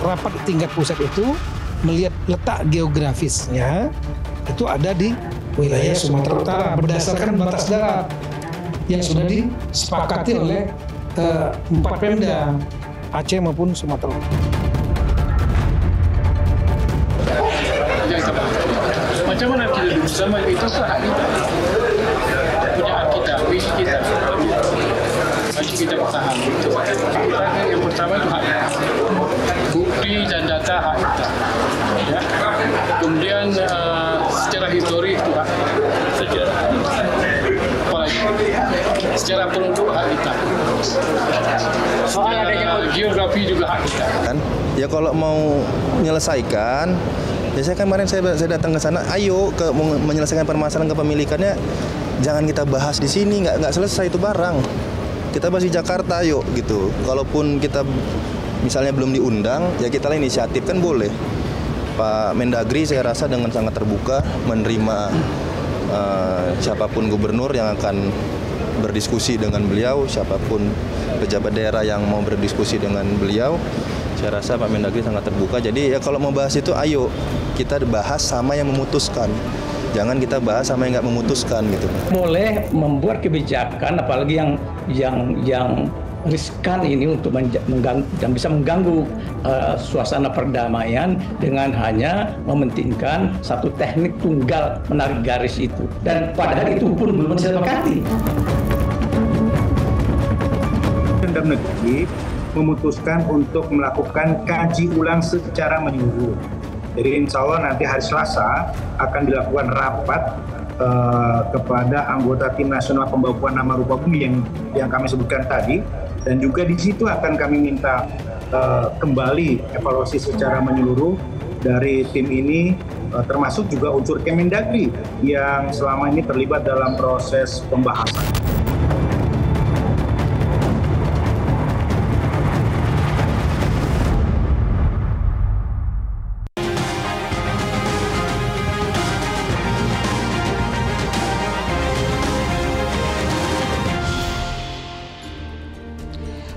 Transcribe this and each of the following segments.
rapat tingkat pusat itu melihat letak geografisnya itu ada di wilayah Sumatera Utara berdasarkan batas darat yang sudah disepakati oleh 4 Pemda, Aceh maupun Sumatera. Macam mana kita duduk bersama itu hak kita, punya hak kita, visi kita, harus kita pahami. Kita yang pertama itu hak kita, bukti dan data hak kita. Ya. Kemudian secara histori itu hak sejarah, apalagi secara penduduk hak kita. Soal adanya geografi juga hak kita. Kan, ya kalau mau menyelesaikan. Ya saya kemarin saya datang ke sana, ayo menyelesaikan permasalahan kepemilikannya, jangan kita bahas di sini, nggak selesai itu barang. Kita bahas di Jakarta, ayo gitu. Kalaupun kita misalnya belum diundang, ya kita lah inisiatif kan boleh. Pak Mendagri saya rasa dengan sangat terbuka menerima siapapun gubernur yang akan berdiskusi dengan beliau, siapapun pejabat daerah yang mau berdiskusi dengan beliau. Saya rasa Pak Mendagri sangat terbuka. Jadi ya kalau mau bahas itu, ayo kita bahas sama yang memutuskan. Jangan kita bahas sama yang nggak memutuskan gitu. Boleh membuat kebijakan, apalagi yang riskan ini untuk mengganggu dan bisa mengganggu suasana perdamaian dengan hanya mementingkan satu teknik tunggal menarik garis itu. Dan padahal itu pun belum disepakati. Dalam negeri memutuskan untuk melakukan kaji ulang secara menyeluruh. Jadi insya Allah nanti hari Selasa akan dilakukan rapat kepada anggota Tim Nasional Pembakuan Nama Rupa Bumi yang kami sebutkan tadi, dan juga di situ akan kami minta kembali evaluasi secara menyeluruh dari tim ini, termasuk juga unsur Kemendagri yang selama ini terlibat dalam proses pembahasan.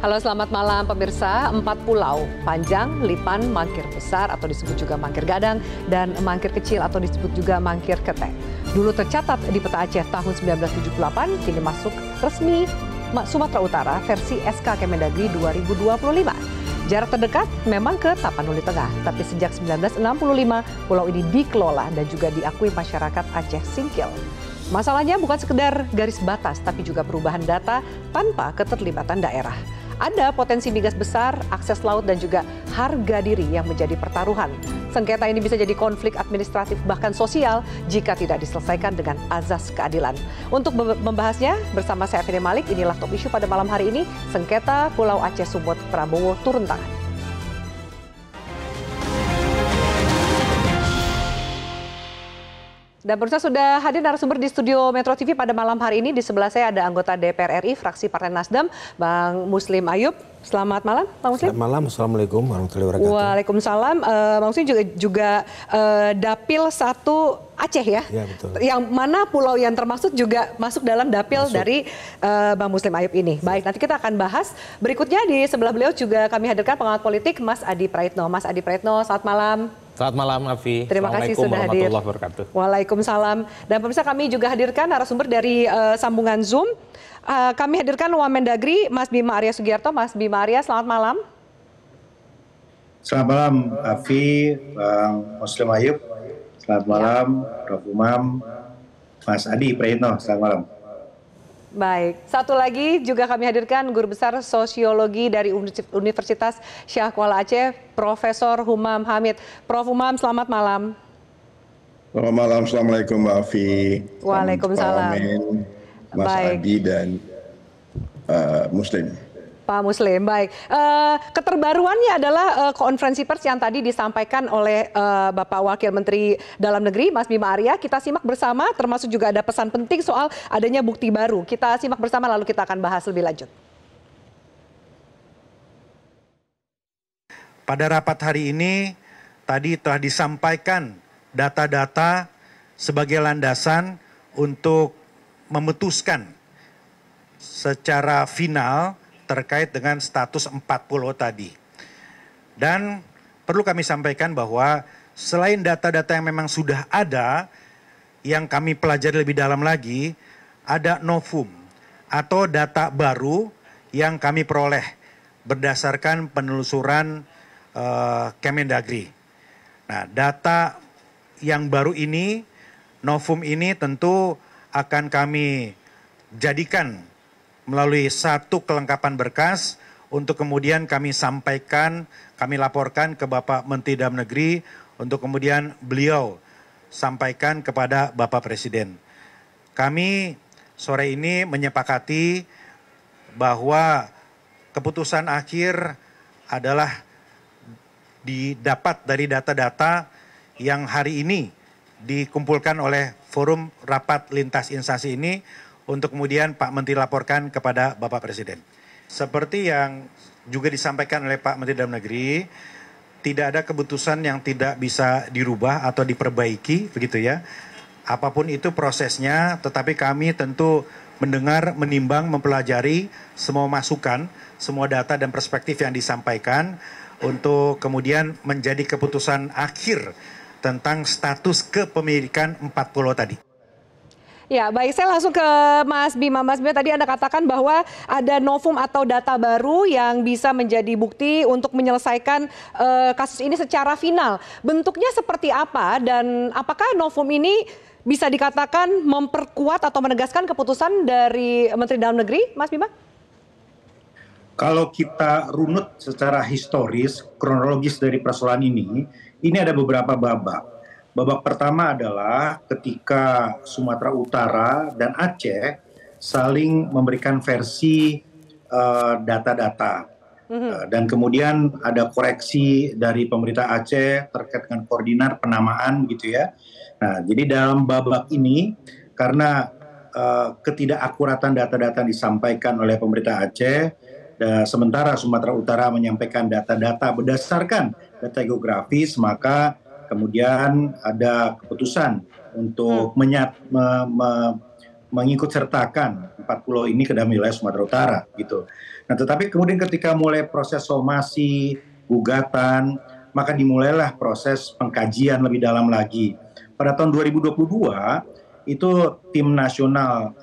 Halo, selamat malam pemirsa. 4 pulau, Panjang, Lipan, Mangkir Besar atau disebut juga Mangkir Gadang, dan Mangkir Kecil atau disebut juga Mangkir Ketek. Dulu tercatat di peta Aceh tahun 1978, kini masuk resmi Sumatera Utara versi SK Kemendagri 2025. Jarak terdekat memang ke Tapanuli Tengah, tapi sejak 1965 pulau ini dikelola dan juga diakui masyarakat Aceh Singkil. Masalahnya bukan sekedar garis batas, tapi juga perubahan data tanpa keterlibatan daerah. Ada potensi migas besar, akses laut, dan juga harga diri yang menjadi pertaruhan. Sengketa ini bisa jadi konflik administratif bahkan sosial jika tidak diselesaikan dengan azas keadilan. Untuk membahasnya bersama saya Feni Malik, inilah top isu pada malam hari ini, sengketa Pulau Aceh Sumut Prabowo turun tangan. Dan pemirsa, sudah hadir narasumber di studio Metro TV pada malam hari ini. Di sebelah saya ada anggota DPR RI, fraksi Partai Nasdem, Bang Muslim Ayub. Selamat malam, Bang Muslim. Selamat malam, Assalamualaikum warahmatullahi wabarakatuh. Waalaikumsalam. Bang Muslim juga Dapil 1 Aceh ya? Ya, betul. Yang mana pulau yang termasuk juga masuk dalam Dapil dari Bang Muslim Ayub ini. Baik, nanti kita akan bahas. Berikutnya di sebelah beliau juga kami hadirkan pengamat politik Mas Adi Praitno. Mas Adi Praitno, selamat malam. Selamat malam, Afi. Terima kasih sudah hadir. Waalaikumsalam. Dan pemirsa, kami juga hadirkan narasumber dari sambungan Zoom. Kami hadirkan Wamendagri, Mas Bima Arya Sugiarto. Mas Bima Arya, selamat malam. Selamat malam, Afi, Bang Muslim Ayub. Selamat malam, Prof. Umam, Mas Adi Praitno. Selamat malam. Baik, satu lagi juga kami hadirkan Guru Besar Sosiologi dari Universitas Syah Kuala Aceh, Profesor Humam Hamid. Prof. Humam, selamat malam. Selamat malam, Assalamualaikum Mbak Afi. Waalaikumsalam. Mas Baik. Adi dan Muslim. Pak Muslim, baik. Keterbaruannya adalah konferensi pers yang tadi disampaikan oleh Bapak Wakil Menteri Dalam Negeri, Mas Bima Arya. Kita simak bersama, termasuk juga ada pesan penting soal adanya bukti baru. Kita simak bersama, lalu kita akan bahas lebih lanjut. Pada rapat hari ini, tadi telah disampaikan data-data sebagai landasan untuk memutuskan secara final terkait dengan status 4 pulau tadi. Dan perlu kami sampaikan bahwa selain data-data yang memang sudah ada, yang kami pelajari lebih dalam lagi, ada novum atau data baru yang kami peroleh berdasarkan penelusuran Kemendagri. Nah, data yang baru ini, novum ini tentu akan kami jadikan melalui satu kelengkapan berkas untuk kemudian kami sampaikan, kami laporkan ke Bapak Menteri Dalam Negeri untuk kemudian beliau sampaikan kepada Bapak Presiden. Kami sore ini menyepakati bahwa keputusan akhir adalah didapat dari data-data yang hari ini dikumpulkan oleh forum rapat lintas instansi ini untuk kemudian Pak Menteri laporkan kepada Bapak Presiden. Seperti yang juga disampaikan oleh Pak Menteri Dalam Negeri, tidak ada keputusan yang tidak bisa dirubah atau diperbaiki, begitu ya. Apapun itu prosesnya, tetapi kami tentu mendengar, menimbang, mempelajari semua masukan, semua data dan perspektif yang disampaikan untuk kemudian menjadi keputusan akhir tentang status kepemilikan 4 pulau tadi. Ya, baik, saya langsung ke Mas Bima. Mas Bima, tadi Anda katakan bahwa ada novum atau data baru yang bisa menjadi bukti untuk menyelesaikan kasus ini secara final. Bentuknya seperti apa dan apakah novum ini bisa dikatakan memperkuat atau menegaskan keputusan dari Menteri Dalam Negeri, Mas Bima? Kalau kita runut secara historis, kronologis dari persoalan ini ada beberapa babak. Babak pertama adalah ketika Sumatera Utara dan Aceh saling memberikan versi data-data. Dan kemudian ada koreksi dari pemerintah Aceh terkait dengan koordinat penamaan gitu ya. Nah, jadi dalam babak ini karena ketidakakuratan data-data disampaikan oleh pemerintah Aceh, sementara Sumatera Utara menyampaikan data-data berdasarkan data geografis, maka kemudian ada keputusan untuk mengikut sertakan 4 pulau ini ke dalam wilayah Sumatera Utara gitu. Nah, tetapi kemudian ketika mulai proses somasi, gugatan, maka dimulailah proses pengkajian lebih dalam lagi. Pada tahun 2022 itu tim nasional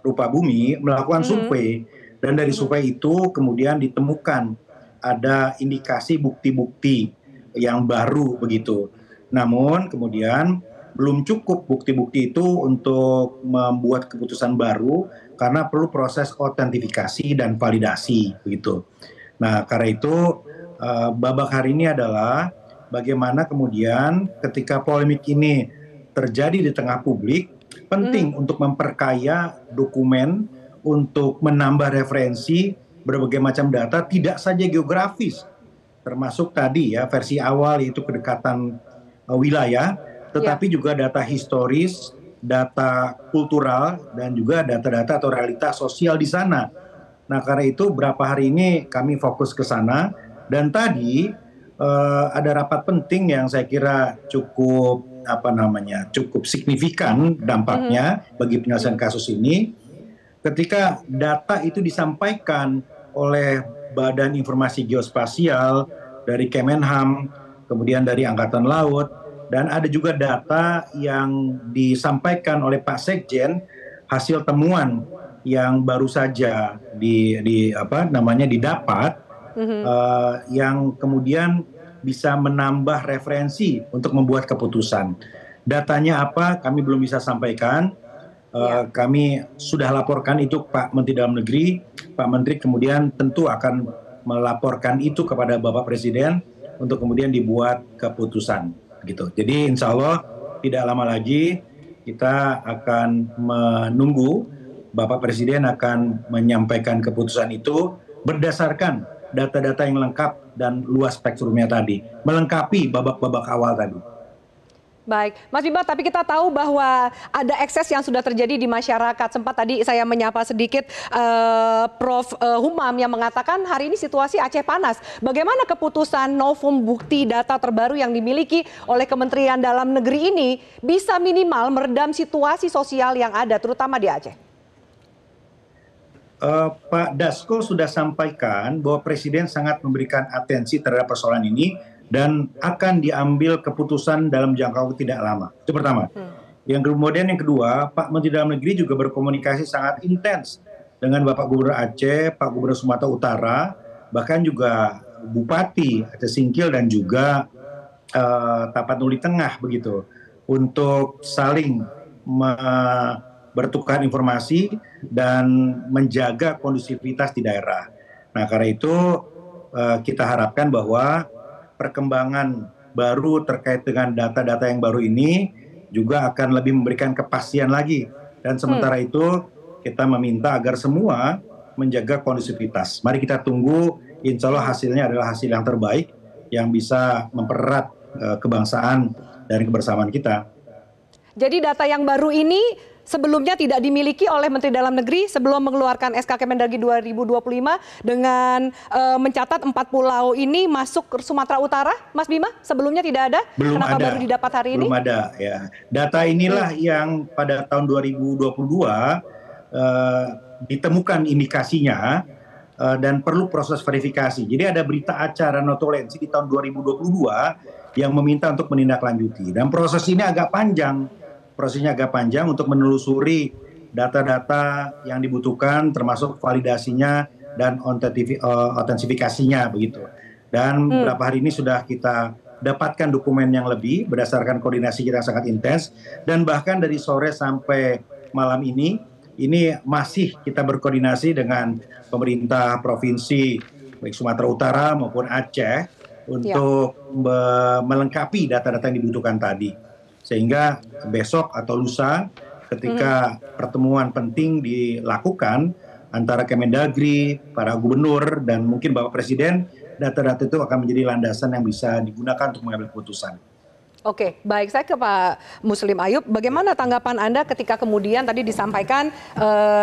Rupa Bumi melakukan survei. Dan dari survei itu kemudian ditemukan ada indikasi bukti-bukti yang baru begitu. Namun kemudian belum cukup bukti-bukti itu untuk membuat keputusan baru karena perlu proses autentifikasi dan validasi begitu. Nah, karena itu babak hari ini adalah bagaimana kemudian ketika polemik ini terjadi di tengah publik, penting untuk memperkaya dokumen, untuk menambah referensi berbagai macam data, tidak saja geografis, termasuk tadi ya versi awal yaitu kedekatan wilayah, tetapi juga data historis, data kultural, dan juga data-data atau realitas sosial di sana. Nah, karena itu berapa hari ini kami fokus ke sana, dan tadi ada rapat penting yang saya kira cukup cukup signifikan dampaknya bagi penyelesaian kasus ini. Ketika data itu disampaikan oleh Badan Informasi Geospasial, dari Kemenham, kemudian dari Angkatan Laut, dan ada juga data yang disampaikan oleh Pak Sekjen, hasil temuan yang baru saja didapat, yang kemudian bisa menambah referensi untuk membuat keputusan. Datanya apa? Kami belum bisa sampaikan. Kami sudah laporkan itu Pak Menteri Dalam Negeri. Pak Menteri kemudian tentu akan melaporkan itu kepada Bapak Presiden untuk kemudian dibuat keputusan gitu. Jadi insya Allah tidak lama lagi kita akan menunggu Bapak Presiden akan menyampaikan keputusan itu berdasarkan data-data yang lengkap dan luas spektrumnya tadi, melengkapi babak-babak awal tadi. Baik, Mas Bima, tapi kita tahu bahwa ada ekses yang sudah terjadi di masyarakat. Sempat tadi saya menyapa sedikit Prof. Humam yang mengatakan hari ini situasi Aceh panas. Bagaimana keputusan novum bukti data terbaru yang dimiliki oleh Kementerian Dalam Negeri ini bisa minimal meredam situasi sosial yang ada, terutama di Aceh? Pak Dasko sudah sampaikan bahwa Presiden sangat memberikan atensi terhadap persoalan ini dan akan diambil keputusan dalam jangka waktu tidak lama. Itu pertama. Yang kemudian yang kedua, Pak Menteri Dalam Negeri juga berkomunikasi sangat intens dengan Bapak Gubernur Aceh, Pak Gubernur Sumatera Utara, bahkan juga Bupati Aceh Singkil dan juga Tapanuli Tengah begitu, untuk saling bertukar informasi dan menjaga kondusivitas di daerah. Nah, karena itu kita harapkan bahwa perkembangan baru terkait dengan data-data yang baru ini juga akan lebih memberikan kepastian lagi. Dan sementara itu kita meminta agar semua menjaga kondusivitas. Mari kita tunggu, insya Allah hasilnya adalah hasil yang terbaik yang bisa mempererat kebangsaan dan kebersamaan kita. Jadi data yang baru ini sebelumnya tidak dimiliki oleh Menteri Dalam Negeri sebelum mengeluarkan SK Kemendagri 2025 dengan mencatat 4 pulau ini masuk ke Sumatera Utara, Mas Bima? Sebelumnya tidak ada? Belum Kenapa ada. baru didapat hari ini? Belum ada, ya. Data inilah yang pada tahun 2022 ditemukan indikasinya dan perlu proses verifikasi. Jadi ada berita acara notulensi di tahun 2022 yang meminta untuk menindaklanjuti. Dan proses ini agak panjang. Prosesnya agak panjang untuk menelusuri data-data yang dibutuhkan, termasuk validasinya dan autentifikasinya begitu. Dan beberapa hari ini sudah kita dapatkan dokumen yang lebih berdasarkan koordinasi kita yang sangat intens, dan bahkan dari sore sampai malam ini masih kita berkoordinasi dengan pemerintah provinsi baik Sumatera Utara maupun Aceh untuk melengkapi data-data yang dibutuhkan tadi. Sehingga besok atau lusa ketika pertemuan penting dilakukan antara Kemendagri, para gubernur, dan mungkin Bapak Presiden, data-data itu akan menjadi landasan yang bisa digunakan untuk mengambil keputusan. Oke, baik, saya ke Pak Muslim Ayub. Bagaimana tanggapan Anda ketika kemudian tadi disampaikan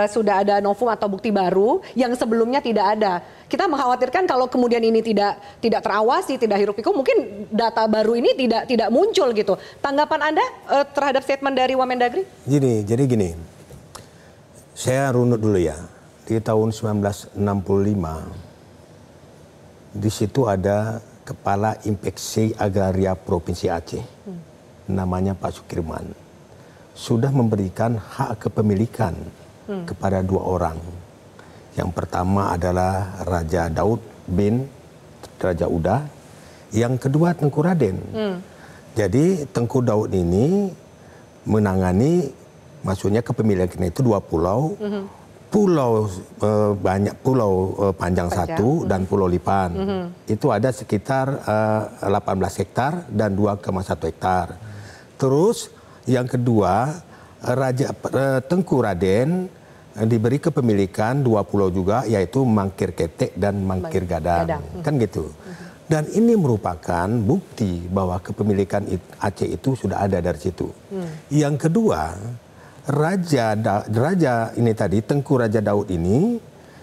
sudah ada novum atau bukti baru yang sebelumnya tidak ada? Kita mengkhawatirkan kalau kemudian ini tidak terawasi, tidak hiruk pikuk, mungkin data baru ini tidak muncul gitu. Tanggapan Anda terhadap statement dari Wamendagri? Jadi gini, saya runut dulu ya. Di tahun 1965, di situ ada Kepala Inspeksi Agraria Provinsi Aceh, namanya Pak Sukirman, sudah memberikan hak kepemilikan kepada 2 orang. Yang pertama adalah Raja Daud bin Raja Uda, yang kedua Tengku Raden. Jadi Tengku Daud ini menangani, maksudnya kepemilikan itu 2 pulau, banyak pulau Panjang 1 dan Pulau Lipan. Itu ada sekitar 18 hektar dan 2,1 hektar. Terus yang kedua, Raja Tengku Raden diberi kepemilikan 2 pulau juga, yaitu Mangkir Ketek dan Mangkir Gadang. Kan gitu. Dan ini merupakan bukti bahwa kepemilikan Aceh itu sudah ada dari situ. Yang kedua, Raja ini tadi, Tengku Raja Daud ini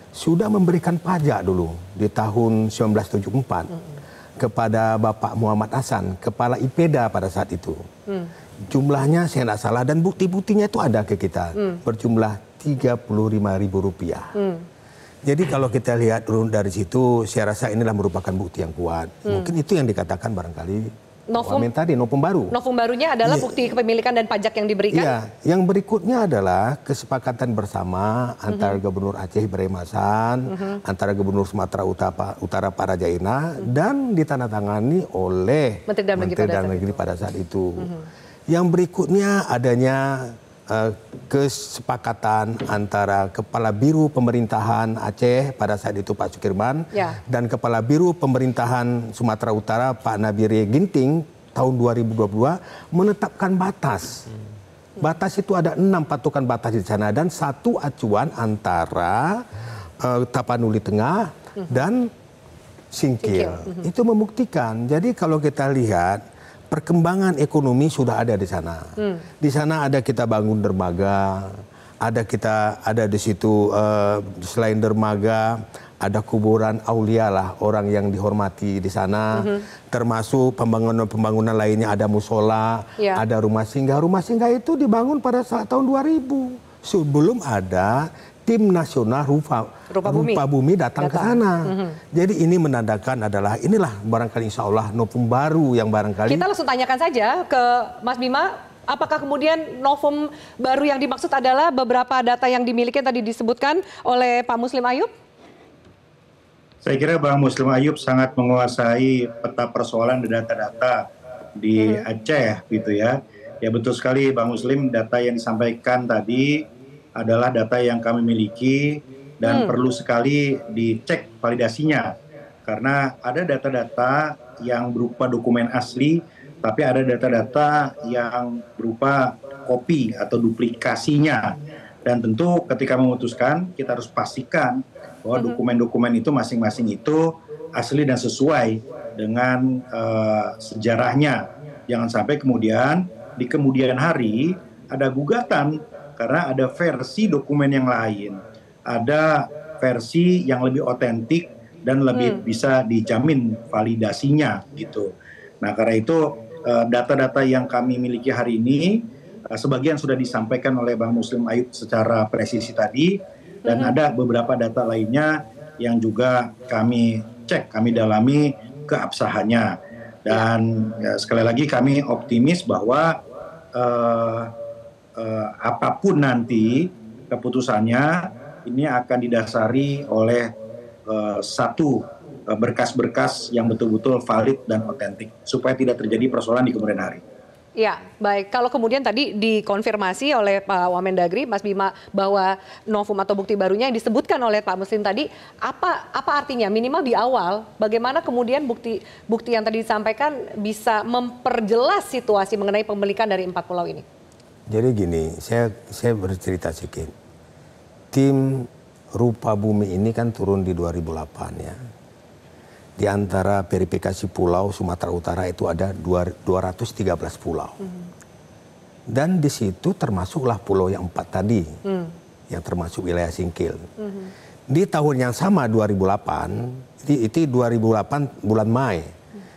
sudah memberikan pajak dulu di tahun 1974 kepada Bapak Muhammad Hasan, Kepala IPEDA pada saat itu. Jumlahnya saya tidak salah dan bukti-buktinya itu ada ke kita, berjumlah Rp35.000. Jadi kalau kita lihat dari situ, saya rasa inilah merupakan bukti yang kuat. Mungkin itu yang dikatakan barangkali novum baru. Novum barunya adalah bukti kepemilikan dan pajak yang diberikan? Iya, yang berikutnya adalah kesepakatan bersama antara Gubernur Aceh Ibrahim Hasan, antara Gubernur Sumatera Utara Pak Raja Ina, dan ditandatangani oleh Menteri Dalam Negeri pada saat itu. Yang berikutnya adanya kesepakatan antara Kepala Biro Pemerintahan Aceh pada saat itu Pak Sukirman dan Kepala Biro Pemerintahan Sumatera Utara Pak Nabire Ginting tahun 2022 menetapkan batas. Batas itu ada 6 patokan batas di sana dan 1 acuan antara Tapanuli Tengah dan Singkil. Itu membuktikan. Jadi kalau kita lihat perkembangan ekonomi sudah ada di sana. Di sana ada kita bangun dermaga, ada di situ selain dermaga ada kuburan aulia lah, orang yang dihormati di sana. Termasuk pembangunan lainnya, ada musola, ada rumah singgah. Rumah singgah itu dibangun pada saat tahun 2000. Sebelum ada 3 tim nasional rupa bumi datang ke sana. Jadi ini menandakan adalah inilah barangkali insya Allah novum baru yang barangkali. Kita langsung tanyakan saja ke Mas Bima, apakah kemudian novum baru yang dimaksud adalah beberapa data yang dimiliki tadi disebutkan oleh Pak Muslim Ayub? Saya kira Bang Muslim Ayub sangat menguasai peta persoalan dan data-data di Aceh gitu ya. Ya betul sekali Bang Muslim, data yang disampaikan tadi adalah data yang kami miliki dan perlu sekali dicek validasinya. Karena ada data-data yang berupa dokumen asli, tapi ada data-data yang berupa kopi atau duplikasinya. Dan tentu ketika memutuskan, kita harus pastikan bahwa dokumen-dokumen itu masing-masing itu asli dan sesuai dengan sejarahnya. Jangan sampai kemudian di kemudian hari ada gugatan karena ada versi dokumen yang lain, ada versi yang lebih otentik dan lebih bisa dijamin validasinya gitu. Nah karena itu data-data yang kami miliki hari ini sebagian sudah disampaikan oleh Bang Muslim Ayub secara presisi tadi, dan ada beberapa data lainnya yang juga kami cek, kami dalami keabsahannya. Dan ya, sekali lagi kami optimis bahwa apapun nanti keputusannya ini akan didasari oleh satu berkas-berkas yang betul-betul valid dan otentik supaya tidak terjadi persoalan di kemudian hari. Ya, baik. Kalau kemudian tadi dikonfirmasi oleh Pak Wamendagri, Mas Bima, bahwa novum atau bukti barunya yang disebutkan oleh Pak Muslim tadi, apa artinya? Minimal di awal, bagaimana kemudian bukti yang tadi disampaikan bisa memperjelas situasi mengenai pemilikan dari 4 pulau ini? Jadi gini, saya bercerita sedikit. Tim Rupa Bumi ini kan turun di 2008 ya. Di antara verifikasi pulau Sumatera Utara itu ada 213 pulau. Dan di situ termasuklah pulau yang 4 tadi, yang termasuk wilayah Singkil. Di tahun yang sama 2008, itu 2008 bulan Mei.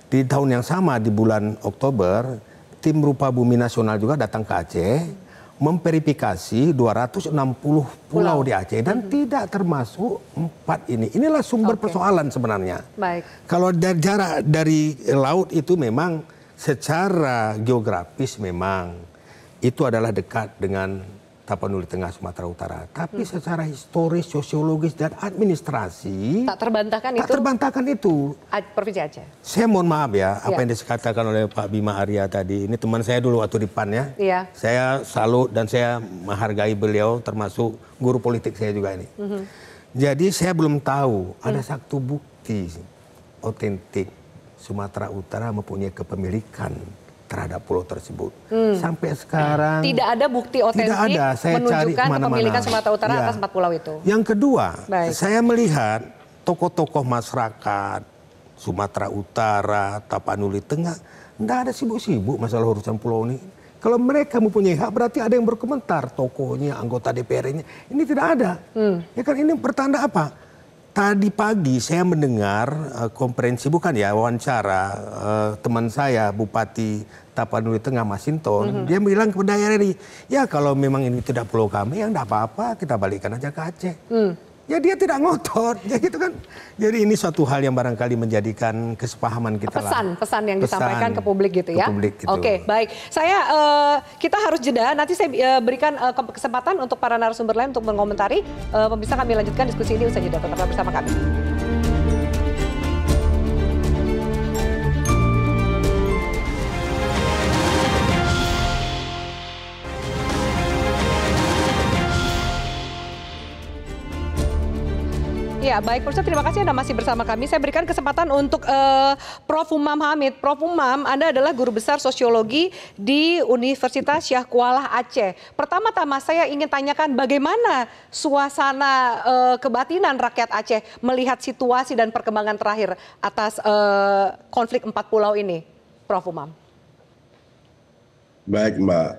Di tahun yang sama di bulan Oktober, tim Rupa Bumi Nasional juga datang ke Aceh, memverifikasi 260 pulau di Aceh dan tidak termasuk 4 ini. Inilah sumber persoalan sebenarnya. Baik. Kalau dari jarak dari laut itu memang secara geografis memang itu adalah dekat dengan Tapanuli Tengah Sumatera Utara. Tapi secara historis, sosiologis dan administrasi tak terbantahkan itu. Tak terbantahkan itu. Provinsi Aceh. Saya mohon maaf ya, apa yang dikatakan oleh Pak Bima Arya tadi. Ini teman saya dulu waktu di PAN ya. Iya. Saya salut dan saya menghargai beliau, termasuk guru politik saya juga ini. Jadi saya belum tahu ada satu bukti otentik Sumatera Utara mempunyai kepemilikan terhadap pulau tersebut. Sampai sekarang tidak ada bukti otentik menunjukkan kepemilikan Sumatera Utara atas 4 pulau itu. Yang kedua, saya melihat tokoh-tokoh masyarakat Sumatera Utara, Tapanuli Tengah, tidak ada sibuk-sibuk masalah urusan pulau ini. Kalau mereka mempunyai hak, berarti ada yang berkomentar, tokohnya, anggota DPR-nya. Ini tidak ada. Ya kan ini pertanda apa? Tadi pagi saya mendengar konferensi, bukan ya, wawancara teman saya Bupati Tapanuli Tengah Masinton. Dia bilang kepada RRI, ya kalau memang ini tidak pulau kami, ya enggak apa-apa, kita balikkan aja ke Aceh. Ya dia tidak ngotot, ya gitu kan. Jadi ini suatu hal yang barangkali menjadikan kesepahaman kita. Pesan yang disampaikan ke publik gitu ya. Gitu. Oke, baik. Kita harus jeda. Nanti saya berikan kesempatan untuk para narasumber lain untuk mengomentari. Pemirsa, kami lanjutkan diskusi ini usai jeda. Tetaplah bersama kami. Ya, baik pemirsa, terima kasih Anda masih bersama kami. Saya berikan kesempatan untuk Prof. Umam Hamid. Prof. Umam, Anda adalah guru besar sosiologi di Universitas Syah Kuala Aceh. Pertama-tama saya ingin tanyakan bagaimana suasana kebatinan rakyat Aceh melihat situasi dan perkembangan terakhir atas konflik 4 pulau ini, Prof. Umam. Baik Mbak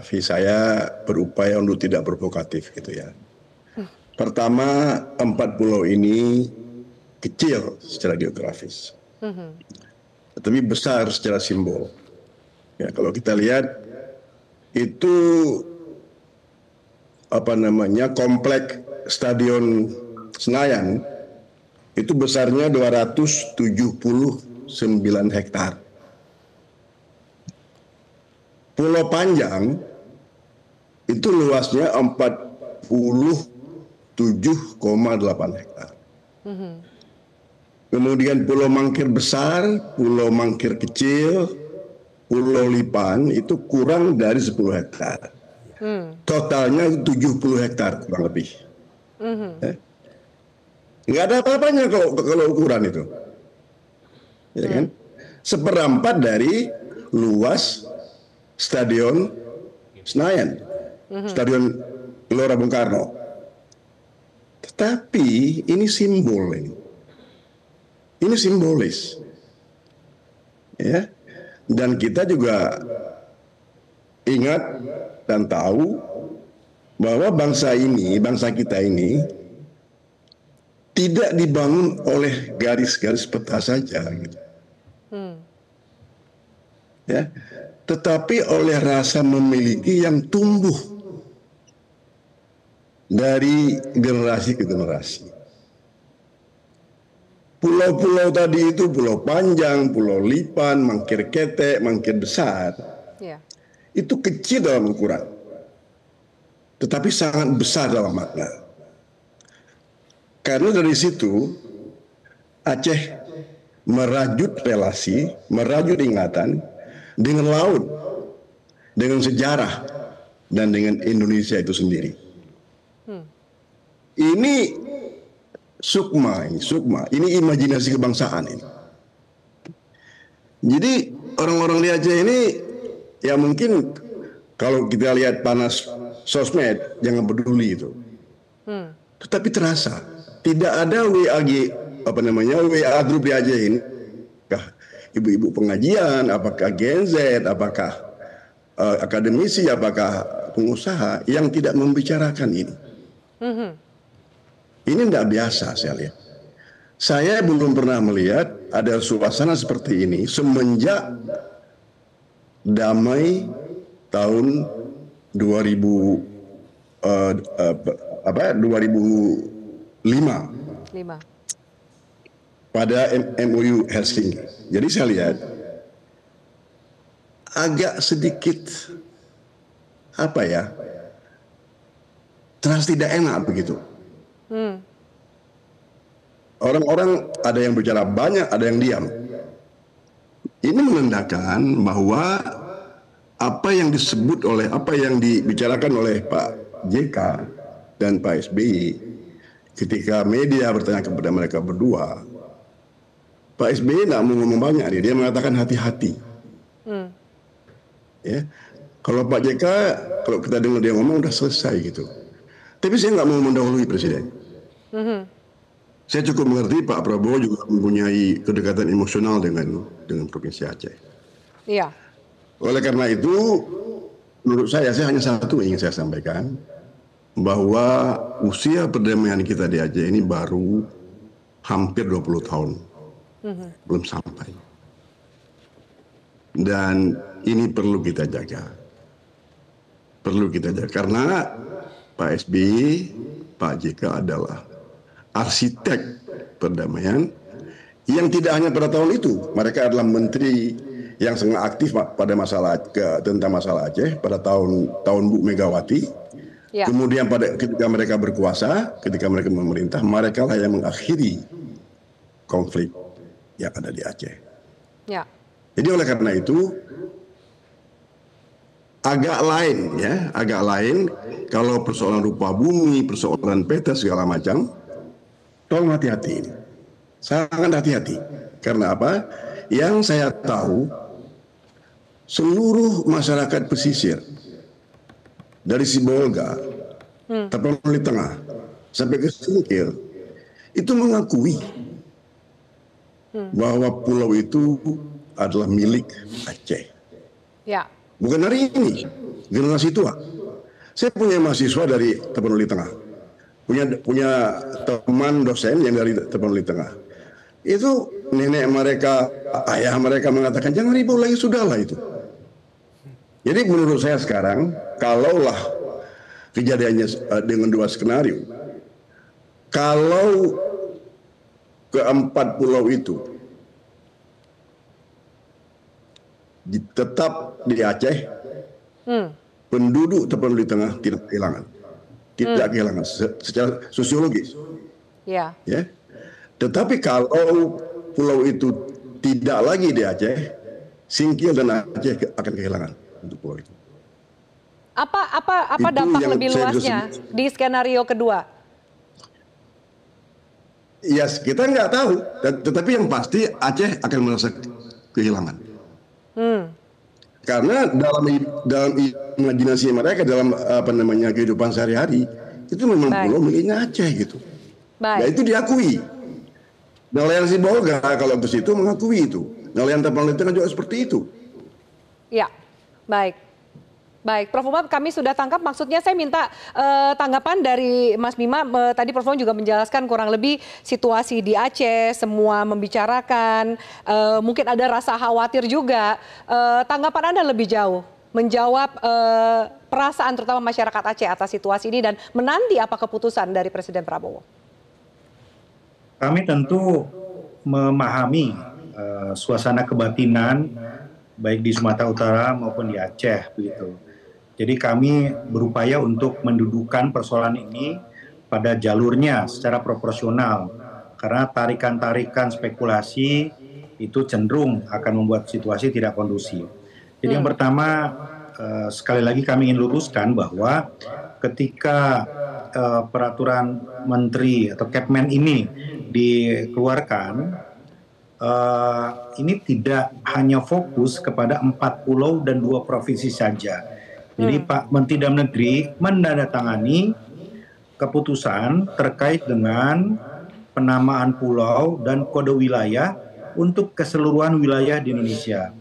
Afi, saya berupaya untuk tidak provokatif gitu ya. Pertama, 4 pulau ini kecil secara geografis, tapi besar secara simbol. Ya, kalau kita lihat itu komplek Stadion Senayan itu besarnya 279 hektar. Pulau Panjang itu luasnya 47,8 hektar. Kemudian Pulau Mangkir Besar, Pulau Mangkir Kecil, Pulau Lipan itu kurang dari 10 hektar. Totalnya 70 hektar kurang lebih. Nggak ada apa-apanya kalau ukuran itu. Ya kan? Seperempat dari luas Stadion Senayan, Stadion Gelora Bung Karno. Tetapi ini simbol ini. Ini simbolis. Ya. Dan kita juga ingat dan tahu bahwa bangsa kita ini tidak dibangun oleh garis-garis peta saja gitu. Ya. Tetapi oleh rasa memiliki yang tumbuh dari generasi ke generasi. Pulau-pulau tadi itu Pulau Panjang, Pulau Lipan, Mangkir Ketek, Mangkir Besar, itu kecil dalam ukuran, tetapi sangat besar dalam makna. Karena dari situ Aceh merajut relasi, merajut ingatan dengan laut, dengan sejarah, dan dengan Indonesia itu sendiri. Ini sukma, ini imajinasi kebangsaan ini. Jadi orang-orang di Aceh ini ya mungkin kalau kita lihat panas sosmed jangan peduli itu. Tetapi terasa tidak ada WA grup di Aceh ini. Apakah ibu-ibu pengajian, apakah Gen Z, apakah akademisi, apakah pengusaha yang tidak membicarakan ini. Ini tidak biasa saya lihat. Saya belum pernah melihat ada suasana seperti ini semenjak damai tahun 2005 pada MOU Helsinki. Jadi saya lihat agak sedikit terasa tidak enak begitu. Orang-orang ada yang bicara banyak, ada yang diam. Ini menandakan bahwa apa yang dibicarakan oleh Pak JK dan Pak SBY ketika media bertanya kepada mereka berdua, Pak SBY tidak mau ngomong banyak, dia mengatakan hati-hati. Ya, kalau Pak JK, kalau kita dengar dia ngomong udah selesai gitu. Tapi saya nggak mau mendahului Presiden. Saya cukup mengerti Pak Prabowo juga mempunyai kedekatan emosional dengan Provinsi Aceh. Iya. Oleh karena itu, menurut saya hanya satu ingin saya sampaikan, bahwa usia perdamaian kita di Aceh ini baru hampir 20 tahun. Belum sampai. Dan ini perlu kita jaga. Karena Pak SBY, Pak JK adalah arsitek perdamaian yang tidak hanya pada tahun itu. Mereka adalah menteri yang sangat aktif pada tentang masalah Aceh pada tahun Bu Megawati. Ya. Kemudian ketika mereka berkuasa, ketika mereka memerintah, mereka lah yang mengakhiri konflik yang ada di Aceh. Ya. Jadi oleh karena itu agak lain kalau persoalan rupa bumi, persoalan peta segala macam. Tolong hati-hati ini. Sangat hati-hati. Karena apa? Yang saya tahu, seluruh masyarakat pesisir, dari Sibolga, Tapanuli Tengah, sampai ke Singkil, itu mengakui bahwa pulau itu adalah milik Aceh. Ya. Bukan hari ini, generasi tua. Saya punya mahasiswa dari Tapanuli Tengah. Punya teman dosen yang dari Tapanuli Tengah. Itu nenek mereka, ayah mereka mengatakan jangan ribut lagi, sudahlah itu. Jadi menurut saya sekarang, kalaulah kejadiannya dengan 2 skenario. Kalau keempat pulau itu tetap di Aceh, penduduk terpenduduk di tengah tidak kehilangan secara sosiologis. Ya. Ya. Tetapi kalau pulau itu tidak lagi di Aceh, Singkil dan Aceh akan kehilangan untuk pulau itu. Apa dampak lebih luasnya di skenario kedua? Ya, kita nggak tahu. Tetapi yang pasti Aceh akan merasa kehilangan. Karena dalam imajinasi mereka, dalam kehidupan sehari-hari, itu memang pulau miliknya Aceh gitu. Nah, itu diakui. Nelayan Sibolga kalau ke situ mengakui itu. Nelayan Tapanuli Tengah juga seperti itu. Ya, baik. Baik, Prof. Umam, kami sudah tangkap. Maksudnya saya minta tanggapan dari Mas Bima. Tadi Prof. Umam juga menjelaskan kurang lebih situasi di Aceh, semua membicarakan. Mungkin ada rasa khawatir juga. Tanggapan Anda lebih jauh menjawab perasaan terutama masyarakat Aceh atas situasi ini dan menanti apa keputusan dari Presiden Prabowo. Kami tentu memahami suasana kebatinan baik di Sumatera Utara maupun di Aceh begitu. Jadi kami berupaya untuk mendudukan persoalan ini pada jalurnya secara proporsional. Karena tarikan-tarikan spekulasi itu cenderung akan membuat situasi tidak kondusif. Jadi yang pertama, sekali lagi kami ingin luruskan bahwa ketika peraturan menteri atau Kepmen ini dikeluarkan, ini tidak hanya fokus kepada 4 pulau dan 2 provinsi saja. Jadi Pak Menteri Dalam Negeri menandatangani keputusan terkait dengan penamaan pulau dan kode wilayah untuk keseluruhan wilayah di Indonesia.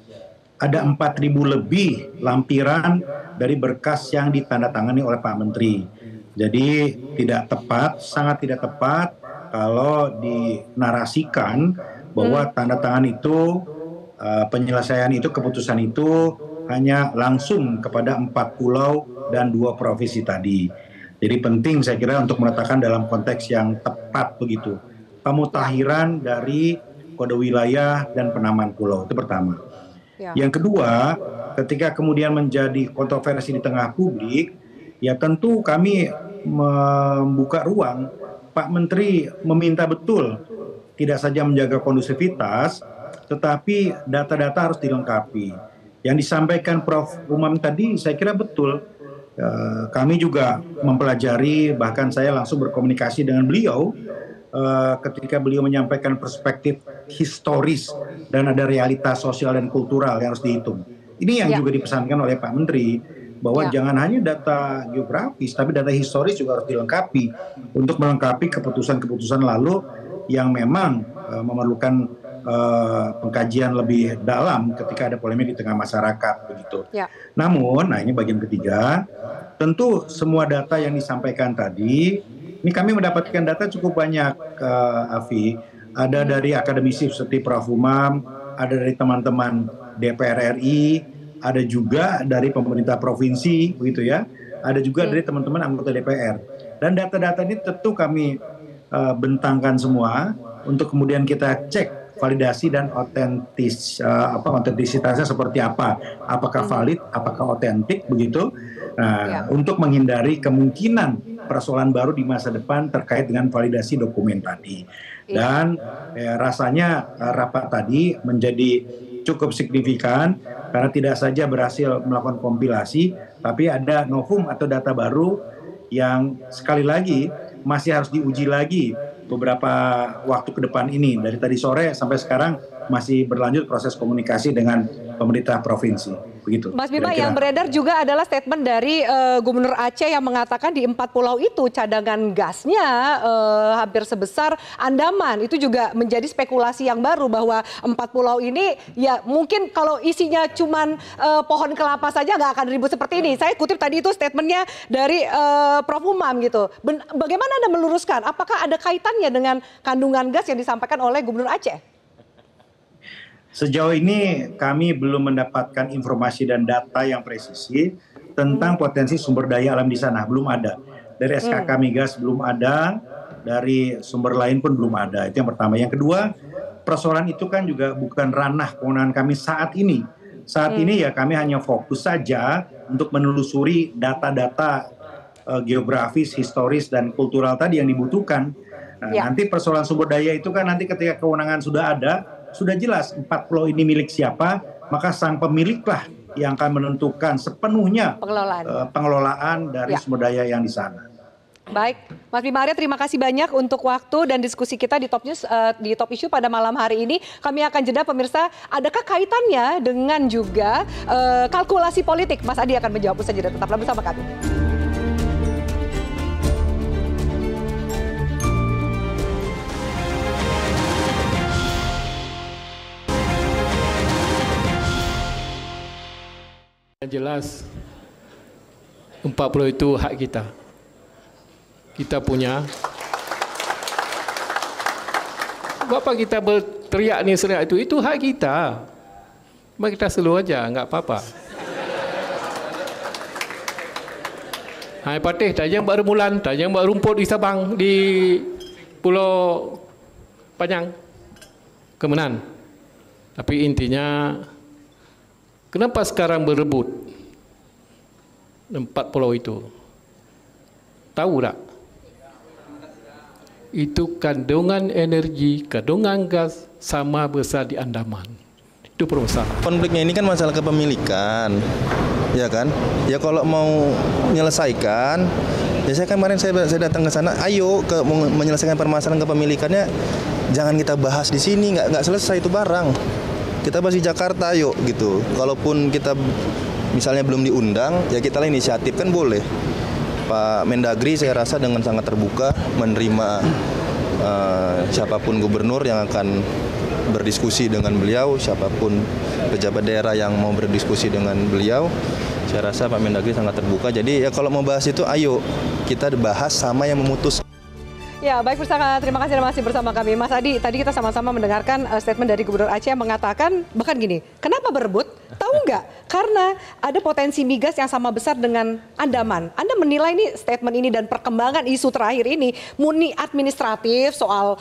Ada 4.000 lebih lampiran dari berkas yang ditandatangani oleh Pak Menteri. Jadi tidak tepat, sangat tidak tepat kalau dinarasikan bahwa tanda tangan itu, penyelesaian itu, keputusan itu hanya langsung kepada 4 pulau dan 2 provinsi tadi. Jadi penting saya kira untuk meletakkan dalam konteks yang tepat begitu. Pemutakhiran dari kode wilayah dan penamaan pulau, itu pertama. Yang kedua, ketika kemudian menjadi kontroversi di tengah publik, ya tentu kami membuka ruang. Pak Menteri meminta betul tidak saja menjaga kondusivitas, tetapi data-data harus dilengkapi. Yang disampaikan Prof. Umam tadi saya kira betul. Kami juga mempelajari, bahkan saya langsung berkomunikasi dengan beliau ketika beliau menyampaikan perspektif historis dan ada realitas sosial dan kultural yang harus dihitung. Ini yang juga dipesankan oleh Pak Menteri, bahwa jangan hanya data geografis, tapi data historis juga harus dilengkapi untuk melengkapi keputusan-keputusan lalu yang memang memerlukan pengkajian lebih dalam ketika ada polemik di tengah masyarakat begitu. Namun, nah ini bagian ketiga, tentu semua data yang disampaikan tadi, ini kami mendapatkan data cukup banyak, Afi. Ada dari akademisi seperti Prof. Umam, ada dari teman-teman DPR RI, ada juga dari pemerintah provinsi, begitu ya. Ada juga dari teman-teman anggota DPR. Dan data-data ini tentu kami bentangkan semua untuk kemudian kita cek validasi dan otentisitasnya seperti apa, apakah valid, apakah otentik begitu. Nah, untuk menghindari kemungkinan persoalan baru di masa depan terkait dengan validasi dokumen tadi. Dan rasanya rapat tadi menjadi cukup signifikan karena tidak saja berhasil melakukan kompilasi, tapi ada novum atau data baru yang sekali lagi masih harus diuji lagi beberapa waktu ke depan ini. Dari tadi sore sampai sekarang masih berlanjut proses komunikasi dengan pemerintah provinsi. Begitu. Mas Bima, yang beredar juga adalah statement dari Gubernur Aceh yang mengatakan di 4 pulau itu cadangan gasnya hampir sebesar Andaman. Itu juga menjadi spekulasi yang baru bahwa 4 pulau ini ya mungkin kalau isinya cuman pohon kelapa saja nggak akan ribut seperti ini. Saya kutip tadi itu statementnya dari Prof. Umam gitu. Bagaimana Anda meluruskan? Apakah ada kaitannya dengan kandungan gas yang disampaikan oleh Gubernur Aceh? Sejauh ini kami belum mendapatkan informasi dan data yang presisi tentang potensi sumber daya alam di sana, belum ada. Dari SKK Migas belum ada, dari sumber lain pun belum ada. Itu yang pertama. Yang kedua, persoalan itu kan juga bukan ranah kewenangan kami saat ini. Saat ini ya kami hanya fokus saja untuk menelusuri data-data geografis, historis, dan kultural tadi yang dibutuhkan. Nah, nanti persoalan sumber daya itu kan nanti ketika kewenangan sudah ada, sudah jelas 4 pulau ini milik siapa, maka sang pemiliklah yang akan menentukan sepenuhnya pengelolaan dari sumber daya yang di sana. Baik, Mas Bima Arya, terima kasih banyak untuk waktu dan diskusi kita di Top News, di Top Issue pada malam hari ini. Kami akan jeda pemirsa, adakah kaitannya dengan juga kalkulasi politik? Mas Adi akan menjawab usai jeda, tetaplah bersama kami. Yang jelas 40 itu hak kita. Kita punya. Apa kita berteriak ni seriak itu hak kita. Mari kita slow aja, enggak apa-apa. Hai patih, tajam buat remulan, tajam buat rumput di Sabang, di Pulau Panjang. Kemenan. Tapi intinya kenapa sekarang berebut 4 pulau itu? Tahu tak? Itu kandungan energi, kandungan gas sama besar di Andaman. Itu permasalahan. Konfliknya ini kan masalah kepemilikan, ya kan? Ya kalau mau menyelesaikan, ya saya kemarin saya datang ke sana, ayo menyelesaikan permasalahan kepemilikannya, jangan kita bahas di sini, nggak selesai itu barang. Kita bahas di Jakarta, ayo gitu. Kalaupun kita misalnya belum diundang, ya kita lah inisiatif kan boleh. Pak Mendagri saya rasa dengan sangat terbuka menerima siapapun gubernur yang akan berdiskusi dengan beliau, siapapun pejabat daerah yang mau berdiskusi dengan beliau. Saya rasa Pak Mendagri sangat terbuka. Jadi ya kalau mau bahas itu ayo kita bahas sama yang memutus. Ya, baik bersama, terima kasih masih bersama kami. Mas Adi, tadi kita sama-sama mendengarkan statement dari Gubernur Aceh yang mengatakan, bahkan gini, kenapa berebut? Tahu nggak? Karena ada potensi migas yang sama besar dengan Andaman. Anda menilai ini statement ini dan perkembangan isu terakhir ini murni administratif soal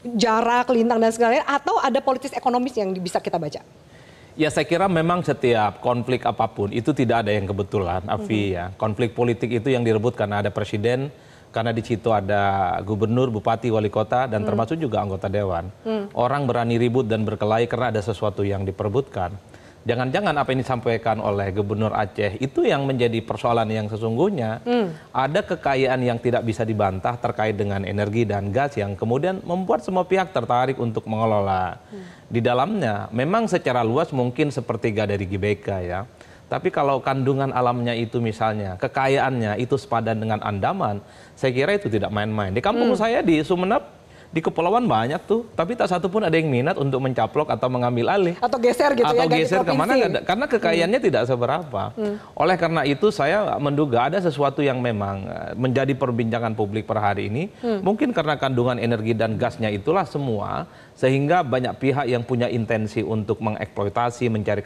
jarak, lintang dan segala-galanya, atau ada politis ekonomis yang bisa kita baca? Ya saya kira memang setiap konflik apapun itu tidak ada yang kebetulan, Afi ya. Konflik politik itu yang direbut karena ada presiden, karena di situ ada gubernur, bupati, wali kota, dan termasuk juga anggota dewan. Orang berani ribut dan berkelahi karena ada sesuatu yang diperebutkan. Jangan-jangan apa yang disampaikan oleh Gubernur Aceh itu yang menjadi persoalan yang sesungguhnya. Ada kekayaan yang tidak bisa dibantah terkait dengan energi dan gas yang kemudian membuat semua pihak tertarik untuk mengelola. Di dalamnya memang secara luas mungkin sepertiga dari GBK ya. Tapi kalau kandungan alamnya itu misalnya, kekayaannya itu sepadan dengan Andaman, saya kira itu tidak main-main. Di kampung saya di Sumeneb, di kepulauan banyak tuh, tapi tak satu pun ada yang minat untuk mencaplok atau mengambil alih. Atau geser gitu atau ya, geser kemana, karena kekayaannya tidak seberapa. Oleh karena itu saya menduga ada sesuatu yang memang menjadi perbincangan publik per hari ini. Mungkin karena kandungan energi dan gasnya itulah semua, sehingga banyak pihak yang punya intensi untuk mengeksploitasi, mencari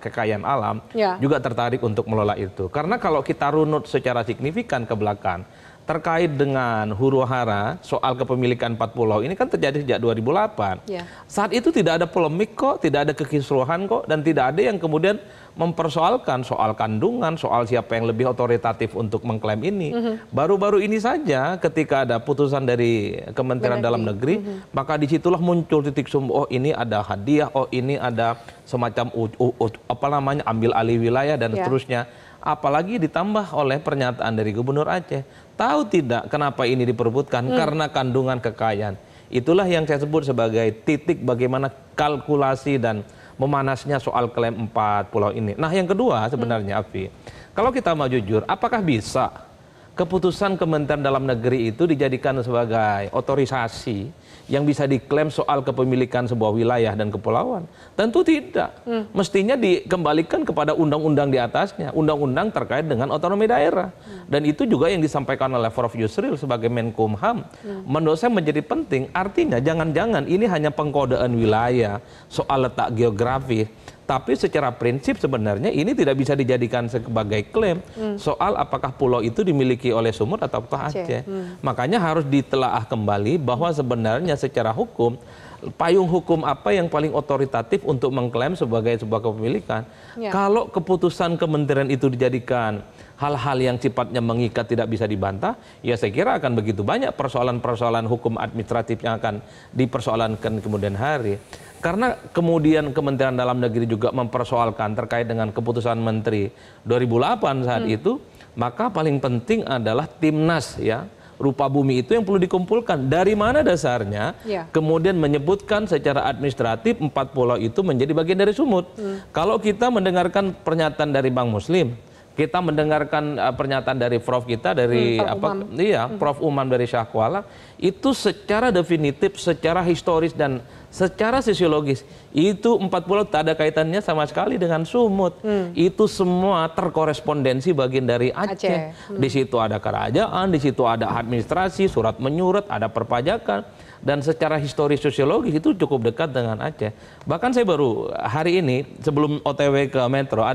kekayaan alam, juga tertarik untuk mengelola itu. Karena kalau kita runut secara signifikan ke belakang, terkait dengan huru-hara soal kepemilikan 4 pulau ini kan terjadi sejak 2008. Saat itu tidak ada polemik kok, tidak ada kekisruhan kok, dan tidak ada yang kemudian mempersoalkan soal kandungan, soal siapa yang lebih otoritatif untuk mengklaim ini. Baru-baru ini saja ketika ada putusan dari Kementerian Dalam Negeri, maka disitulah muncul titik sumber, oh ini ada hadiah, oh ini ada semacam ambil alih wilayah dan seterusnya. Apalagi ditambah oleh pernyataan dari Gubernur Aceh. Tahu tidak kenapa ini diperebutkan? Karena kandungan kekayaan. Itulah yang saya sebut sebagai titik bagaimana kalkulasi dan memanasnya soal klaim 4 pulau ini. Nah yang kedua sebenarnya Afi, kalau kita mau jujur, apakah bisa keputusan Kementerian Dalam Negeri itu dijadikan sebagai otorisasi yang bisa diklaim soal kepemilikan sebuah wilayah dan kepulauan? Tentu tidak. Mestinya dikembalikan kepada undang-undang di atasnya, undang-undang terkait dengan otonomi daerah. Dan itu juga yang disampaikan oleh Prof. Yusril sebagai Menkumham. Menurut saya menjadi penting, artinya jangan-jangan ini hanya pengkodean wilayah, soal letak geografis. Tapi secara prinsip sebenarnya ini tidak bisa dijadikan sebagai klaim soal apakah pulau itu dimiliki oleh Sumut atau Aceh. Makanya harus ditelaah kembali bahwa sebenarnya secara hukum, payung hukum apa yang paling otoritatif untuk mengklaim sebagai sebuah kepemilikan. Kalau keputusan kementerian itu dijadikan hal-hal yang sifatnya mengikat tidak bisa dibantah, ya saya kira akan begitu banyak persoalan-persoalan hukum administratif yang akan dipersoalankan kemudian hari. Karena kemudian Kementerian Dalam Negeri juga mempersoalkan terkait dengan keputusan Menteri 2008 saat itu, maka paling penting adalah Timnas ya, rupa bumi itu yang perlu dikumpulkan. Dari mana dasarnya kemudian menyebutkan secara administratif 4 pulau itu menjadi bagian dari Sumut. Kalau kita mendengarkan pernyataan dari Bang Muslim, kita mendengarkan pernyataan dari Prof kita dari Prof Umam dari Syahkuala, itu secara definitif, secara historis dan secara sosiologis itu 4 pulau tak ada kaitannya sama sekali dengan Sumut. Itu semua terkorespondensi bagian dari Aceh. Di situ ada kerajaan, di situ ada administrasi, surat menyurat, ada perpajakan, dan secara historis sosiologis itu cukup dekat dengan Aceh. Bahkan saya baru hari ini sebelum OTW ke Metro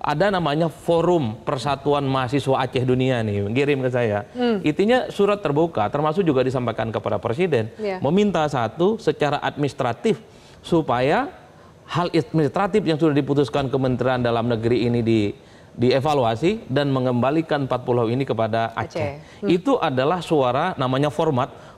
ada namanya Forum Persatuan Mahasiswa Aceh Dunia nih, kirim ke saya. Intinya surat terbuka, termasuk juga disampaikan kepada Presiden, meminta satu secara administratif supaya hal administratif yang sudah diputuskan Kementerian Dalam Negeri ini dievaluasi dan mengembalikan 4 pulau ini kepada Aceh. Itu adalah suara namanya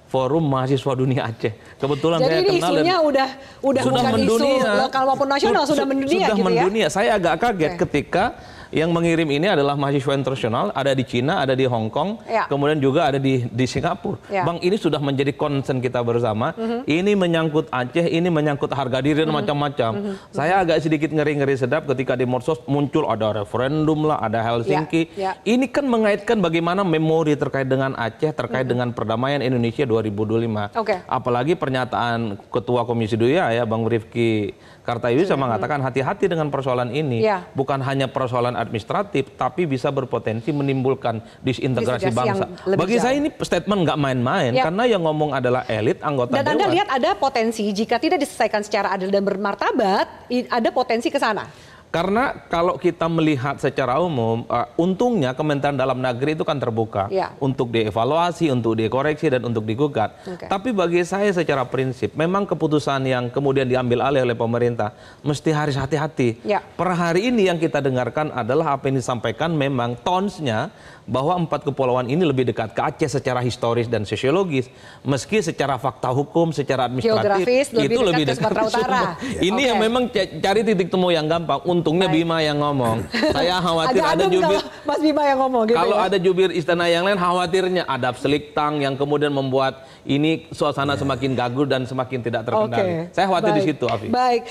Forum Mahasiswa Dunia Aceh. Kebetulan jadi saya ini kenal isunya udah bukan mendunia. Isu lokal maupun nasional, sudah mendunia gitu mendunia. Saya agak kaget ketika yang mengirim ini adalah mahasiswa internasional, ada di Cina, ada di Hong Kong, kemudian juga ada di Singapura. Bang, ini sudah menjadi concern kita bersama. Ini menyangkut Aceh, ini menyangkut harga diri dan macam-macam. Saya agak sedikit ngeri-ngeri sedap ketika di Morsos muncul ada referendum lah, ada Helsinki. Ini kan mengaitkan bagaimana memori terkait dengan Aceh, terkait dengan perdamaian Indonesia 2025. Apalagi pernyataan Ketua Komisi 2 ya, Bang Rifki Kartayusa mengatakan hati-hati dengan persoalan ini. Bukan hanya persoalan administratif, tapi bisa berpotensi menimbulkan disintegrasi bangsa. Bagi saya ini statement nggak main-main, karena yang ngomong adalah elit, anggota Dan dewan. Anda lihat ada potensi, jika tidak diselesaikan secara adil dan bermartabat, ada potensi ke sana. Karena kalau kita melihat secara umum, untungnya Kementerian Dalam Negeri itu kan terbuka untuk dievaluasi, untuk dikoreksi, dan untuk digugat. Tapi bagi saya secara prinsip, memang keputusan yang kemudian diambil alih oleh pemerintah mesti harus hati-hati. Per hari ini yang kita dengarkan adalah apa yang disampaikan memang tonsnya bahwa 4 kepulauan ini lebih dekat ke Aceh secara historis dan sosiologis, meski secara fakta hukum, secara administratif itu lebih dekat ke Utara. Ini yang memang cari titik temu yang gampang. Untungnya Bima yang ngomong. Saya khawatir ada jubir. Mas Bima yang ngomong gitu. Kalau ada jubir istana yang lain, khawatirnya ada seliktang yang kemudian membuat ini suasana semakin gaduh dan semakin tidak terkendali. Saya khawatir di situ, Afi. Baik,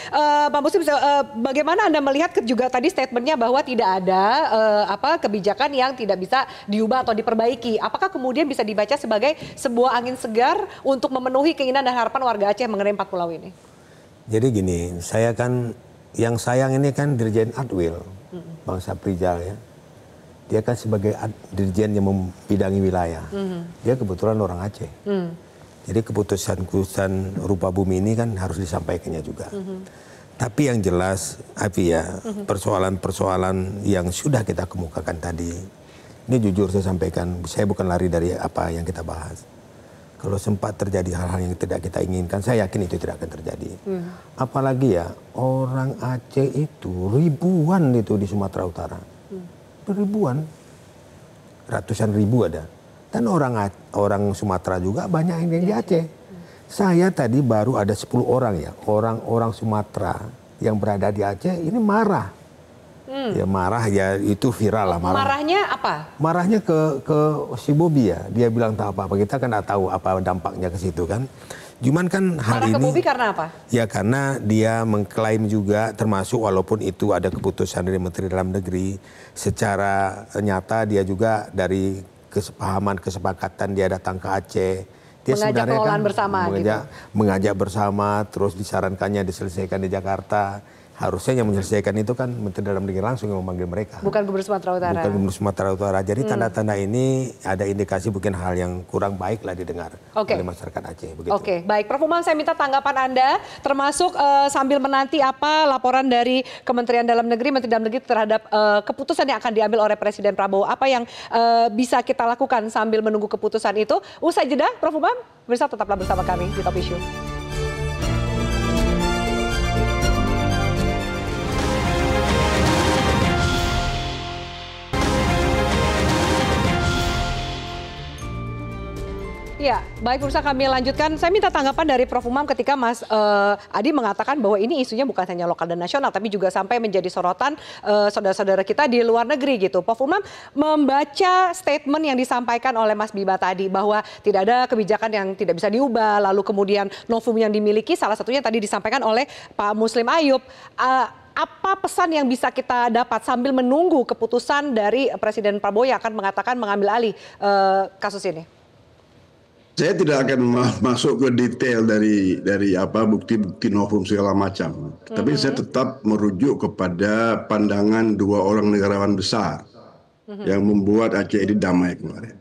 Pak Muslim, bagaimana Anda melihat juga tadi statementnya bahwa tidak ada kebijakan yang tidak bisa diubah atau diperbaiki? Apakah kemudian bisa dibaca sebagai sebuah angin segar untuk memenuhi keinginan dan harapan warga Aceh mengenai 4 pulau ini? Jadi gini, saya kan yang sayang ini kan Dirjen Adwil, Bang Saprijal ya. Dia kan sebagai dirjen yang membidangi wilayah. Dia kebetulan orang Aceh. Jadi keputusan rupa bumi ini kan harus disampaikannya juga. Tapi yang jelas, Afi ya, persoalan-persoalan yang sudah kita kemukakan tadi, ini jujur saya sampaikan, saya bukan lari dari apa yang kita bahas. Kalau sempat terjadi hal-hal yang tidak kita inginkan, saya yakin itu tidak akan terjadi. Apalagi ya, orang Aceh itu ribuan itu di Sumatera Utara. Ribuan, ratusan ribu ada. Dan orang Sumatera juga banyak yang di Aceh. Saya tadi baru ada 10 orang ya, orang Sumatera yang berada di Aceh ini marah. Ya marah ya, itu viral lah marah. Marahnya apa? Marahnya ke si Bobi ya. Dia bilang tak apa-apa, kita kan nggak tahu apa dampaknya ke situ kan. Cuman kan hari ini. Marah ke Bobi karena apa? Ya karena dia mengklaim juga, termasuk walaupun itu ada keputusan dari Menteri Dalam Negeri, secara nyata dia juga dari kesepahaman, kesepakatan dia datang ke Aceh. Dia mengajak pengelolaan bersama mengajak bersama, terus disarankannya diselesaikan di Jakarta. Harusnya yang menyelesaikan itu kan Menteri Dalam Negeri langsung yang memanggil mereka. Bukan Gubernur Sumatera Utara. Bukan Gubernur Sumatera Utara. Jadi tanda-tanda ini ada indikasi mungkin hal yang kurang baik lah didengar oleh masyarakat Aceh. Oke, baik. Prof. Umam, saya minta tanggapan Anda, termasuk sambil menanti apa laporan dari Kementerian Dalam Negeri, Menteri Dalam Negeri terhadap keputusan yang akan diambil oleh Presiden Prabowo. Apa yang bisa kita lakukan sambil menunggu keputusan itu? Usai jeda, Prof. Umam, pemirsa tetaplah bersama kami di Top Issue. Ya, baik pemirsa, kami lanjutkan. Saya minta tanggapan dari Prof. Umam ketika Mas Adi mengatakan bahwa ini isunya bukan hanya lokal dan nasional, tapi juga sampai menjadi sorotan saudara-saudara kita di luar negeri gitu. Prof. Umam membaca statement yang disampaikan oleh Mas Biba tadi bahwa tidak ada kebijakan yang tidak bisa diubah, lalu kemudian novum yang dimiliki, salah satunya tadi disampaikan oleh Pak Muslim Ayub. Apa pesan yang bisa kita dapat sambil menunggu keputusan dari Presiden Prabowo yang akan mengatakan mengambil alih kasus ini? Saya tidak akan masuk ke detail dari apa bukti-bukti novum segala macam. Tapi saya tetap merujuk kepada pandangan dua orang negarawan besar yang membuat Aceh ini damai kemarin.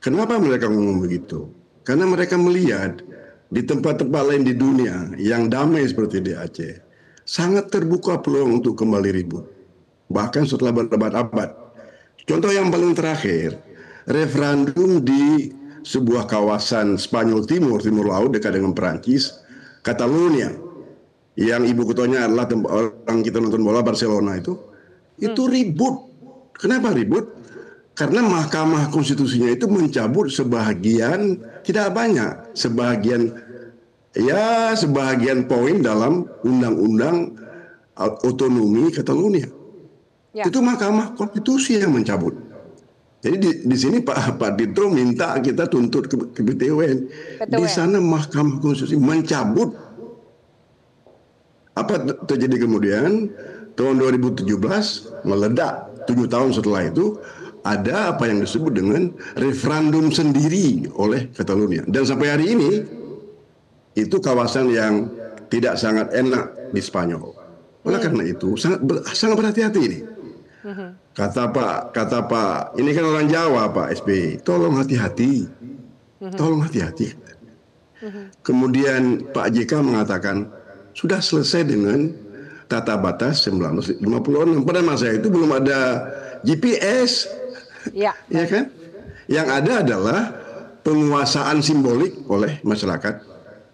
Kenapa mereka ngomong begitu? Karena mereka melihat di tempat-tempat lain di dunia yang damai seperti di Aceh, sangat terbuka peluang untuk kembali ribut. Bahkan setelah berabad-abad. Contoh yang paling terakhir, referendum di sebuah kawasan Spanyol Timur Laut dekat dengan Perancis, Catalonia, yang ibu kotanya adalah orang kita nonton bola Barcelona itu ribut. Kenapa ribut? Karena Mahkamah Konstitusinya itu mencabut sebagian, tidak banyak, sebagian poin dalam undang-undang otonomi Catalonia. Ya. Itu Mahkamah Konstitusi yang mencabut. Jadi di sini Pak Ditro minta kita tuntut ke PT UN. Di sana Mahkamah Konstitusi mencabut. Apa terjadi kemudian? Tahun 2017 meledak. 7 tahun setelah itu ada apa yang disebut dengan referendum sendiri oleh Catalonia. Dan sampai hari ini itu kawasan yang tidak sangat enak di Spanyol. Oleh karena itu sangat berhati-hati ini. Kata Pak, ini kan orang Jawa Pak SBY, tolong hati-hati, tolong hati-hati. Kemudian Pak JK mengatakan sudah selesai dengan tata batas 1956. Pada masa itu belum ada GPS, ya kan? Yang ada adalah penguasaan simbolik oleh masyarakat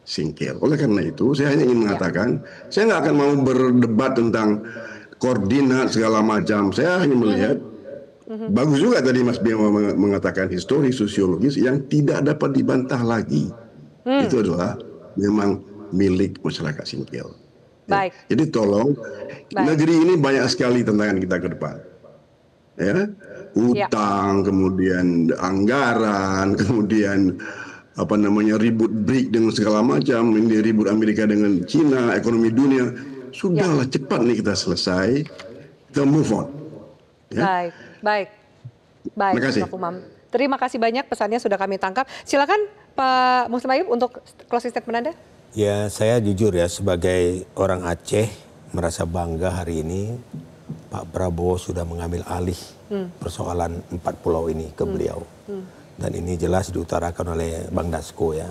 Singkil. Oleh karena itu, saya hanya ingin mengatakan, saya nggak akan mau berdebat tentang koordinat segala macam. Saya hanya melihat bagus juga tadi Mas Bima mengatakan histori sosiologis yang tidak dapat dibantah lagi. Itu adalah memang milik masyarakat Singkil. Baik. Jadi tolong, negeri ini banyak sekali tantangan kita ke depan. Ya, utang, kemudian anggaran, kemudian ribut BRIC dengan segala macam, ini ribut Amerika dengan Cina, ekonomi dunia. Sudahlah, cepat nih kita selesai, kita move on. Ya? Baik. Terima kasih. Terima kasih banyak, pesannya sudah kami tangkap. Silakan Pak Muslim Ayub untuk closing statement Anda. Ya, saya jujur ya sebagai orang Aceh merasa bangga hari ini Pak Prabowo sudah mengambil alih persoalan 4 pulau ini ke beliau. Dan ini jelas diutarakan oleh Bang Dasko ya.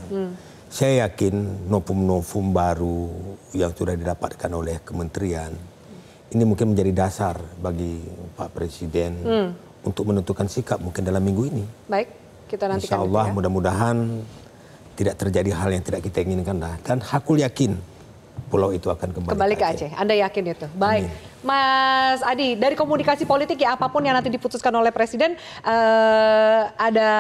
Saya yakin novum-novum baru yang sudah didapatkan oleh kementerian ini mungkin menjadi dasar bagi Pak Presiden untuk menentukan sikap mungkin dalam minggu ini. Baik, kita nantikan. Insya Allah mudah-mudahan tidak terjadi hal yang tidak kita inginkan lah. Dan hakul yakin pulau itu akan kembali ke Aceh. Anda yakin itu? Baik. Amin. Mas Adi, dari komunikasi politik ya apapun yang nanti diputuskan oleh Presiden ada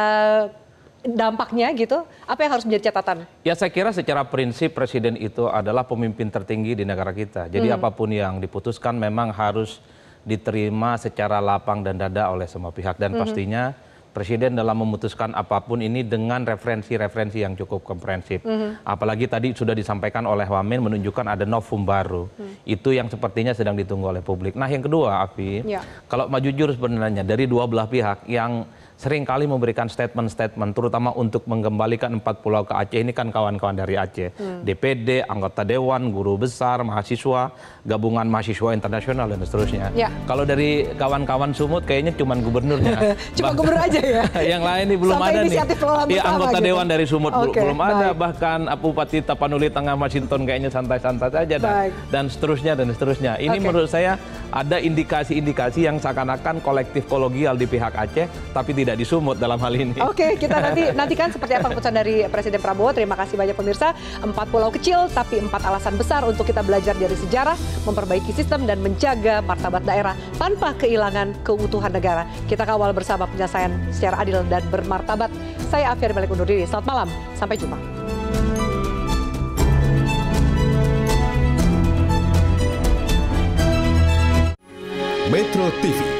dampaknya gitu, apa yang harus menjadi catatan? Ya saya kira secara prinsip Presiden itu adalah pemimpin tertinggi di negara kita. Jadi apapun yang diputuskan memang harus diterima secara lapang dan dada oleh semua pihak. Dan pastinya Presiden dalam memutuskan apapun ini dengan referensi-referensi yang cukup komprehensif. Apalagi tadi sudah disampaikan oleh Wamen menunjukkan ada novum baru. Itu yang sepertinya sedang ditunggu oleh publik. Nah yang kedua, Afi, kalau mau jujur sebenarnya dari dua belah pihak yang seringkali memberikan statement-statement terutama untuk mengembalikan 4 pulau ke Aceh. Ini kan kawan-kawan dari Aceh, DPD, anggota dewan, guru besar, mahasiswa, gabungan mahasiswa internasional dan seterusnya. Ya. Kalau dari kawan-kawan Sumut kayaknya cuma gubernurnya. Cuma gubernur aja ya. Yang lain ini belum ada nih. Ya, anggota gitu. dewan dari Sumut belum ada, bahkan Bupati Tapanuli Tengah Masinton kayaknya santai-santai saja dan seterusnya dan seterusnya. Ini menurut saya ada indikasi-indikasi yang seakan-akan kolektif kolegial di pihak Aceh tapi tidak di Sumut dalam hal ini. Oke, kita nantikan seperti apa keputusan dari Presiden Prabowo. Terima kasih banyak pemirsa. 4 pulau kecil tapi 4 alasan besar untuk kita belajar dari sejarah, memperbaiki sistem dan menjaga martabat daerah tanpa kehilangan keutuhan negara. Kita kawal bersama penyelesaian secara adil dan bermartabat. Saya Afiari Malik undur diri. Selamat malam. Sampai jumpa. Metro TV